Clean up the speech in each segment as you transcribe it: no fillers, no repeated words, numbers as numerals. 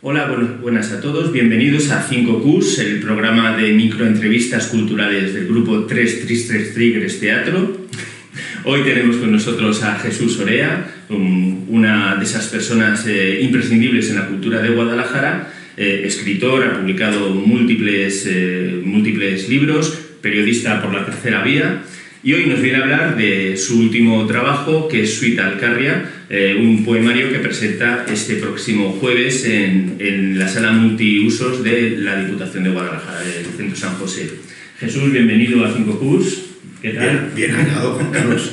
Hola, buenas a todos. Bienvenidos a 5Qs, el programa de microentrevistas culturales del grupo 333 Triggers Teatro. Hoy tenemos con nosotros a Jesús Orea, una de esas personas imprescindibles en la cultura de Guadalajara, escritor, ha publicado múltiples libros, periodista por la Tercera Vía, y hoy nos viene a hablar de su último trabajo, que es Suite Alcarria, un poemario que presenta este próximo jueves en la sala multiusos de la Diputación de Guadalajara, del Centro San José. Jesús, bienvenido a 5Qs. ¿Qué tal? Bien hallado, Juan Carlos.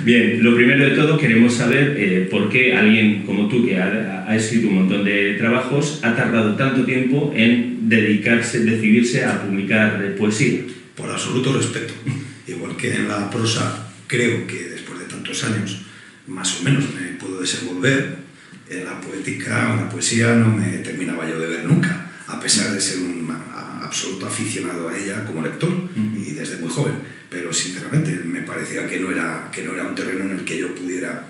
Bien, lo primero de todo queremos saber por qué alguien como tú, que ha escrito un montón de trabajos, ha tardado tanto tiempo en decidirse a publicar poesía. Por absoluto respeto. Igual que en la prosa, creo que después de tantos años, más o menos me puedo desenvolver, en la poética o la poesía no me terminaba yo de ver nunca, a pesar de ser un absoluto aficionado a ella como lector y desde muy joven. Pero sinceramente me parecía que no era un terreno en el que yo pudiera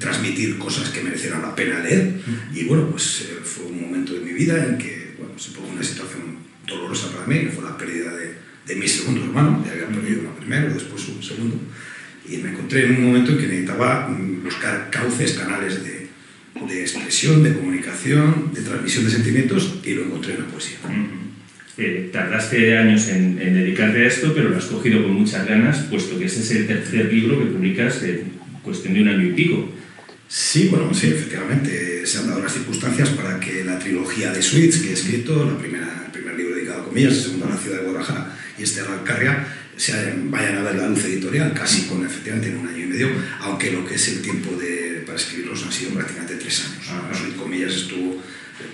transmitir cosas que merecieran la pena leer. Y bueno, pues fue un momento de mi vida en que se produjo una situación dolorosa para mí, que fue la pérdida de mi segundo hermano. Ya había perdido uno primero, después un segundo, y me encontré en un momento en que necesitaba buscar cauces, canales de expresión, de comunicación, de transmisión de sentimientos, y lo encontré en la poesía. Tardaste años en dedicarte a esto, pero lo has cogido con muchas ganas, puesto que ese es el tercer libro que publicas en cuestión de un año y pico. Sí, bueno, sí, efectivamente, se han dado las circunstancias para que la trilogía de suites que he escrito, el primer libro dedicado a comillas, el segundo a la ciudad de Guadalajara y este a la Alcarria, vayan a ver la luz editorial, casi efectivamente en un año y medio, aunque lo que es el tiempo para escribirlos han sido prácticamente 3 años. Suite comillas estuvo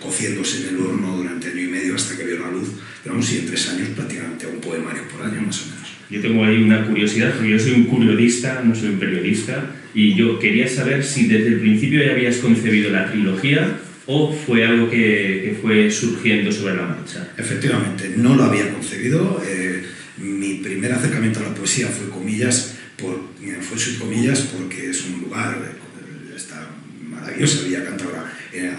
cociéndose en el horno durante año y medio hasta que vio la luz, pero aún sí, en 3 años prácticamente un poemario por año más o menos. Yo tengo ahí una curiosidad, porque yo soy un curiodista, no soy un periodista, y yo quería saber si desde el principio ya habías concebido la trilogía o fue algo que fue surgiendo sobre la marcha. Efectivamente, no lo había concebido. Mi primer acercamiento a la poesía fue Suite comillas, porque es un lugar, esta maravillosa Villa Cántabra,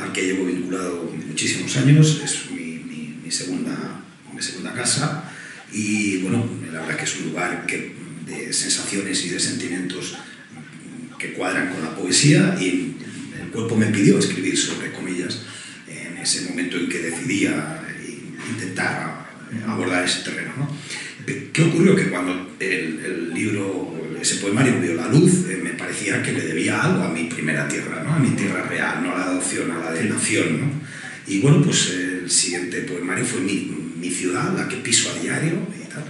al que llevo vinculado muchísimos años. Es mi segunda casa, y bueno, la verdad que es un lugar de sensaciones y de sentimientos que cuadran con la poesía, y el cuerpo me pidió escribir sobre comillas en ese momento en que decidía intentar abordar ese terreno, ¿no? ¿Qué ocurrió? Que cuando el libro, ese poemario vio la luz, me parecía que le debía algo a mi primera tierra, ¿no? A mi tierra real, no a la adopción, a la de nación, ¿no? Y bueno, pues el siguiente poemario fue mi ciudad, la que piso a diario y tal.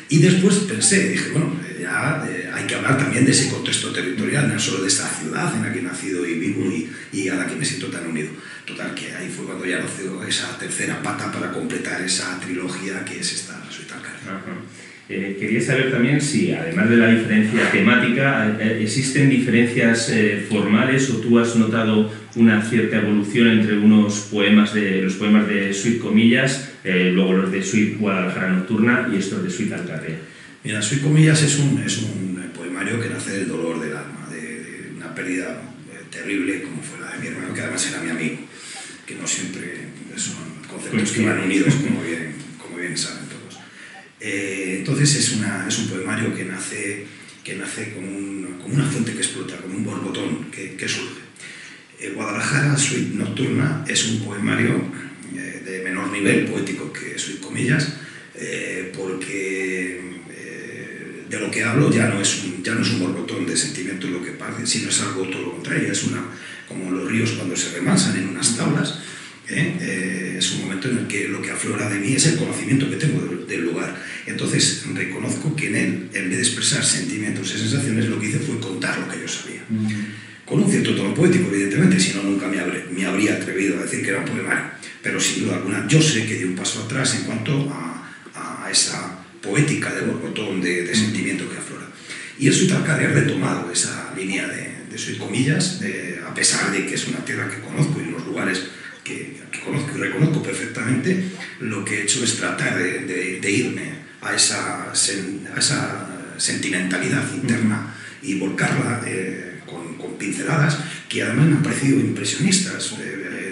Y después dije, bueno, ya hay que hablar también de ese contexto territorial, no solo de esta ciudad en la que he nacido y vivo y a la que me siento tan unido. Total, que ahí fue cuando ya nació esa tercera pata para completar esa trilogía que es esta Suite Alcarria. Quería saber también si, además de la diferencia temática, ¿existen diferencias formales o tú has notado una cierta evolución entre los poemas de Suite comillas, luego los de Suite Guadalajara Nocturna y estos de Suite Alcarria? Mira, Suite comillas es un poemario que nace del dolor del alma, de una pérdida terrible como fue la de mi hermano, que además era mi amigo, que no siempre son conceptos que van unidos, como bien saben todos. Entonces es un poemario que nace como una fuente que explota, como un borbotón que surge. Guadalajara Suite Nocturna es un poemario de menor nivel poético que Suite comillas, porque de lo que hablo ya no es un borbotón de sentimientos lo que parte, sino es algo todo lo contrario, es como los ríos cuando se remansan en unas tablas. Es un momento en el que lo que aflora de mí es el conocimiento que tengo del lugar. Entonces reconozco que en él, en vez de expresar sentimientos y sensaciones, lo que hice fue contar lo que yo sabía. Con un cierto tono poético, evidentemente, si no nunca me habría atrevido a decir que era un poemario. Pero sin duda alguna, yo sé que di un paso atrás en cuanto a esa poética de borbotón de sentimiento que aflora. Y el Suite Alcarria ha retomado esa línea de Suite comillas, a pesar de que es una tierra que conozco y unos lugares que conozco y reconozco perfectamente. Lo que he hecho es tratar de irme a esa sentimentalidad interna y volcarla con pinceladas que además me han parecido impresionistas.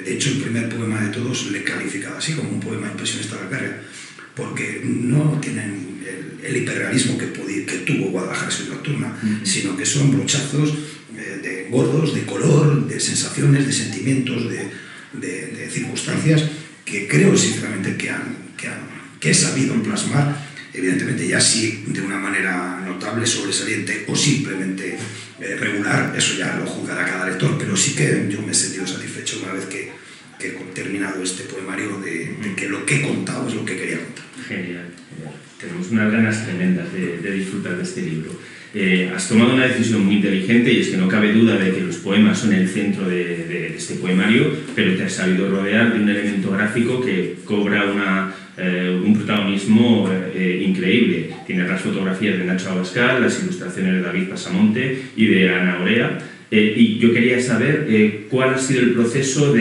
De hecho, el primer poema de todos le he calificado así, como un poema impresionista de la carrera, porque no tienen el hiperrealismo que tuvo Guadalajara Ciudad Nocturna, sino que son brochazos gordos, de color, de sensaciones, de sentimientos, de circunstancias que creo sinceramente que he sabido plasmar, evidentemente ya sí de una manera notable, sobresaliente o simplemente regular, eso ya lo juzgará cada lector, pero sí que yo me he sentido satisfecho una vez que he terminado este poemario de que lo que he contado es lo que quería contar. Genial. Tenemos unas ganas tremendas de disfrutar de este libro. Has tomado una decisión muy inteligente y es que no cabe duda de que los poemas son el centro de este poemario, pero te has sabido rodear de un elemento gráfico que cobra un protagonismo increíble. Tienes las fotografías de Nacho Abascal, las ilustraciones de David Pasamonte y de Ana Orea. Y yo quería saber cuál ha sido el proceso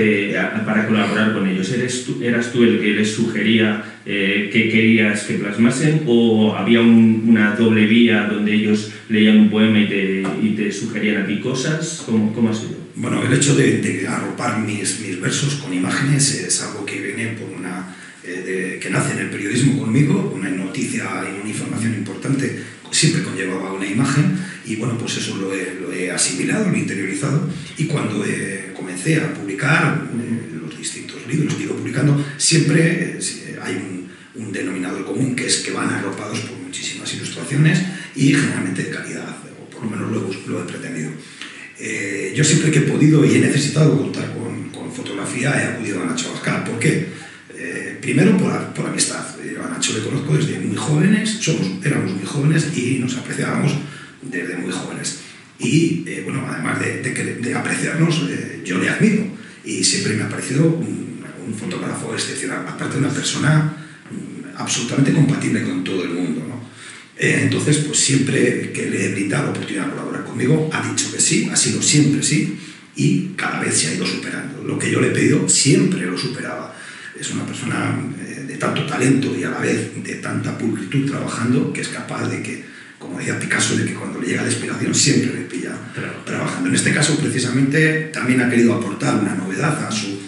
para colaborar con ellos. ¿Eras tú el que les sugería que querías que plasmasen o había una doble vía donde ellos leían un poema y te sugerían a ti cosas? ¿Cómo ha sido? Bueno, el hecho de arropar mis versos con imágenes es algo que viene por que nace en el periodismo conmigo, una noticia y una información importante siempre conllevaba una imagen y bueno, pues eso lo he asimilado, lo he interiorizado y cuando comencé a publicar los distintos libros que he ido publicando, siempre hay un denominador común que es que van arropados por muchísimas ilustraciones y generalmente de calidad, o por lo menos lo he pretendido. Yo siempre que he podido y he necesitado contar con fotografía he acudido a Nacho Abascal. ¿Por qué? Primero por amistad. Yo a Nacho le conozco desde muy jóvenes, éramos muy jóvenes y nos apreciábamos desde muy jóvenes. Y bueno, además de apreciarnos, yo le admiro y siempre me ha parecido un fotógrafo excepcional, aparte de una persona absolutamente compatible con todo el mundo, ¿no? Entonces, pues siempre que le he brindado la oportunidad de colaborar conmigo, ha dicho que sí, ha sido siempre sí, y cada vez se ha ido superando. Lo que yo le he pedido siempre lo superaba. Es una persona de tanto talento y a la vez de tanta pulcritud trabajando que es capaz de que, como decía Picasso, de que cuando le llega la inspiración siempre le pilla trabajando. En este caso, precisamente, también ha querido aportar una novedad a su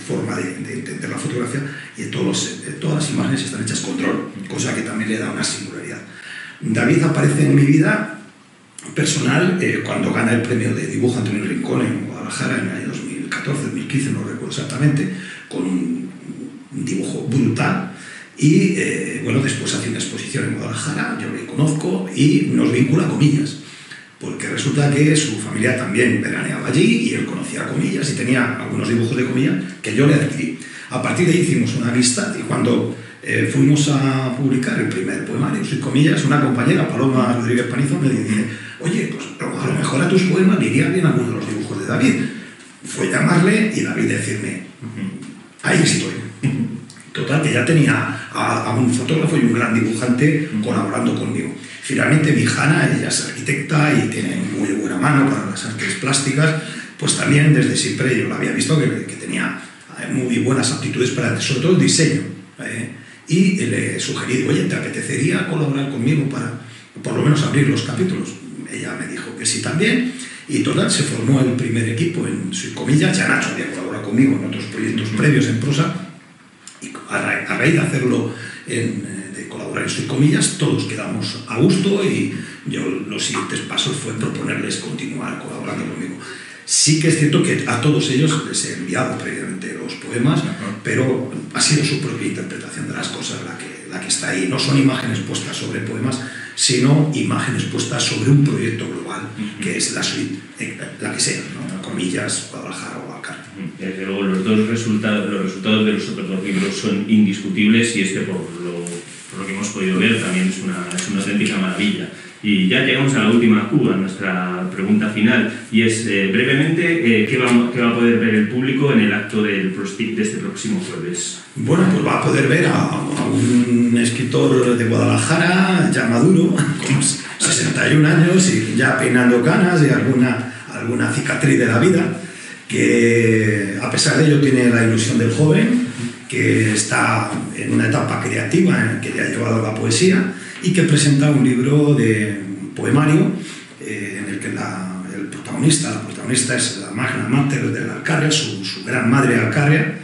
forma de entender la fotografía y todas las imágenes están hechas con dron, cosa que también le da una singularidad. David aparece en mi vida personal cuando gana el premio de dibujo Antonio Rincón en Guadalajara en el año 2014, 2015, no recuerdo exactamente, con un dibujo brutal y bueno, después hace una exposición en Guadalajara, yo le conozco y nos vincula a Comillas, porque resulta que su familia también veraneaba allí y él conocía a Comillas y tenía algunos dibujos de Comillas que yo le adquirí. A partir de ahí hicimos una amistad y cuando fuimos a publicar el primer poemario, Soy Comillas, una compañera, Paloma Rodríguez Panizo, me dice: oye, pues a lo mejor a tus poemas le iría bien alguno de los dibujos de David. Fue llamarle y David decirme: ahí estoy. Total, que ya tenía a un fotógrafo y un gran dibujante colaborando conmigo. Finalmente mi hija Ana, ella es arquitecta y tiene muy buena mano para las artes plásticas, pues también desde siempre yo la había visto que tenía muy buenas aptitudes para, sobre todo, el diseño. Y le sugerí: oye, ¿te apetecería colaborar conmigo para por lo menos abrir los capítulos? Ella me dijo que sí también. Y total, se formó el primer equipo en Soy Comillas. Ya Nacho había colaborado conmigo en otros proyectos previos en prosa. Y a raíz de hacerlo, de colaborar en Soy Comillas, todos quedamos a gusto y yo los siguientes pasos fue proponerles continuar colaborando conmigo. Sí que es cierto que a todos ellos les he enviado previamente los poemas, pero ha sido su propia interpretación de las cosas la que está ahí. No son imágenes puestas sobre poemas, sino imágenes puestas sobre un proyecto global, que es la suite, la que sea, ¿no? Comillas, Guadalajara o Alcar. Desde luego, los resultados de los otros dos libros son indiscutibles y por lo que hemos podido ver también es una auténtica maravilla. Y ya llegamos a la última Q, a nuestra pregunta final, y es brevemente, ¿qué va a poder ver el público en el acto de este próximo jueves? Bueno, pues va a poder ver a un escritor de Guadalajara, ya maduro, con 61 años y ya peinando canas y alguna cicatriz de la vida, que a pesar de ello tiene la ilusión del joven, que está en una etapa creativa en la que le ha llevado la poesía y que presenta un libro de poemario en el que el protagonista protagonista es la magna mater de la Alcarria, su gran madre Alcarria,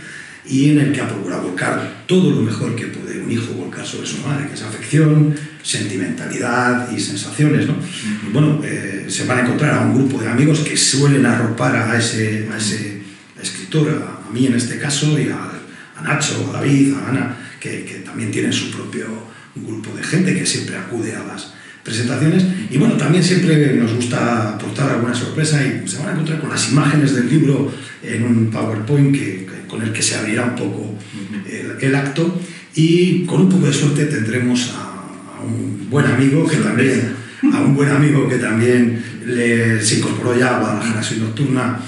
y en el que ha procurado volcar todo lo mejor que puede un hijo volcar sobre su madre, que es afección, sentimentalidad y sensaciones, ¿no? Y bueno, se van a encontrar a un grupo de amigos que suelen arropar a ese escritor, a mí en este caso, y a Nacho, a David, a Ana, que también tienen su propio grupo de gente que siempre acude a las presentaciones. Y bueno, también siempre nos gusta aportar alguna sorpresa y se van a encontrar con las imágenes del libro en un PowerPoint con el que se abrirá un poco el acto, y con un poco de suerte tendremos a un buen amigo que también se incorporó ya a Guadalajara Suite Nocturna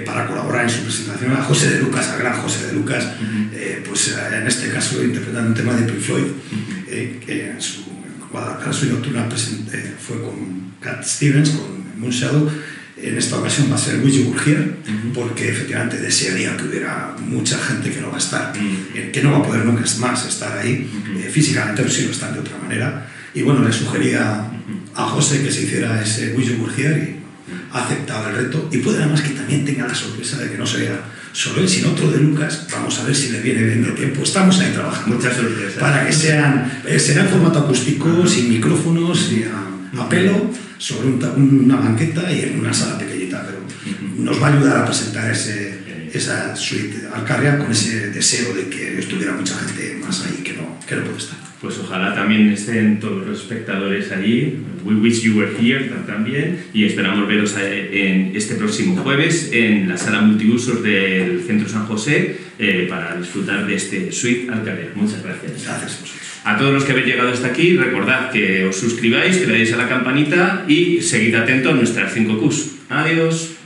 para colaborar en su presentación, a José de Lucas, al gran José de Lucas, pues en este caso interpretando un tema de Pink Floyd, que en su Guadalajara Suite Nocturna fue con Cat Stevens, con Moon Shadow. En esta ocasión va a ser Wish You Were Here, porque efectivamente desearía que hubiera mucha gente que no va a estar, que no va a poder nunca más estar ahí físicamente, pero sí lo están de otra manera. Y bueno, le sugería a José que se hiciera ese Wish You Were Here y ha aceptado el reto. Y puede además que también tenga la sorpresa de que no sea solo él, sino otro de Lucas. Vamos a ver si le viene bien de tiempo. Estamos ahí trabajando. Muchas sorpresas. Para que será en formato acústico, sin micrófonos y a pelo, sobre una banqueta y en una sala pequeñita, pero nos va a ayudar a presentar esa suite Alcarria con ese deseo de que estuviera mucha gente más ahí que no puede estar. Pues ojalá también estén todos los espectadores allí. We wish you were here también, y esperamos veros en este próximo jueves en la sala multiusos del Centro San José para disfrutar de este suite Alcarria. Muchas gracias. Gracias a vosotros. A todos los que habéis llegado hasta aquí, recordad que os suscribáis, que le deis a la campanita y seguid atentos a nuestras 5 Qs. Adiós.